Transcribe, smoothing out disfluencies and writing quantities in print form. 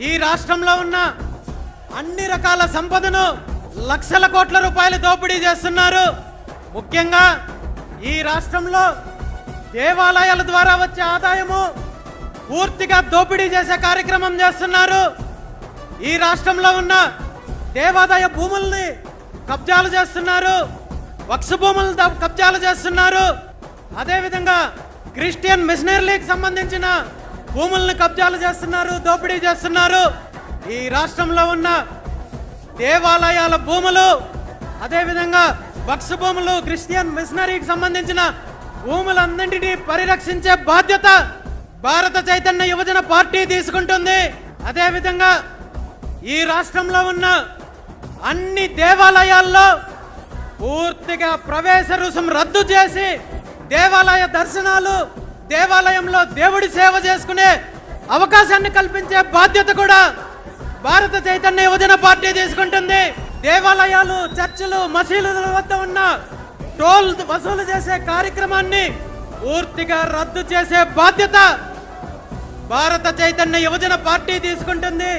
ఈ రాష్ట్రంలో ఉన్న అన్ని రకాల సంపదను లక్షల కోట్ల రూపాయలు దోపిడీ చేస్తున్నారు. ముఖ్యంగా ఈ రాష్ట్రంలో దేవాలయాల ద్వారా వచ్చే ఆదాయము పూర్తిగా దోపిడీ చేసే కార్యక్రమం చేస్తున్నారు. ఈ రాష్ట్రంలో ఉన్న దేవాదాయ భూముల్ని కబ్జాలు చేస్తున్నారు, వక్స్ భూములను కబ్జాలు చేస్తున్నారు. అదేవిధంగా క్రిస్టియన్ మిషనరీకి సంబంధించిన భూములను కబ్జాలు చేస్తున్నారు, దోపిడీ చేస్తున్నారు. ఈ రాష్ట్రంలో ఉన్న దేవాలయాల భూములు, అదేవిధంగా వక్స్ భూములు, క్రిస్టియన్ మిషనరీకి సంబంధించిన భూములన్నింటినీ పరిరక్షించే బాధ్యత భారత చైతన్య యువజన పార్టీ తీసుకుంటుంది. అదేవిధంగా ఈ రాష్ట్రంలో ఉన్న అన్ని దేవాలయాల్లో పూర్తిగా ప్రవేశ రుసుం రద్దు చేసి దేవాలయ దర్శనాలు, దేవాలయంలో దేవుడి సేవ చేసుకునే అవకాశాన్ని కల్పించే బాధ్యత కూడా భారత చైతన్య యువజన పార్టీ తీసుకుంటుంది. దేవాలయాలు, చర్చిలు, మసీదుల వద్ద ఉన్న టోల్ వసూలు చేసే కార్యక్రమాన్ని పూర్తిగా రద్దు చేసే బాధ్యత భారత చైతన్య యువజన పార్టీ తీసుకుంటుంది.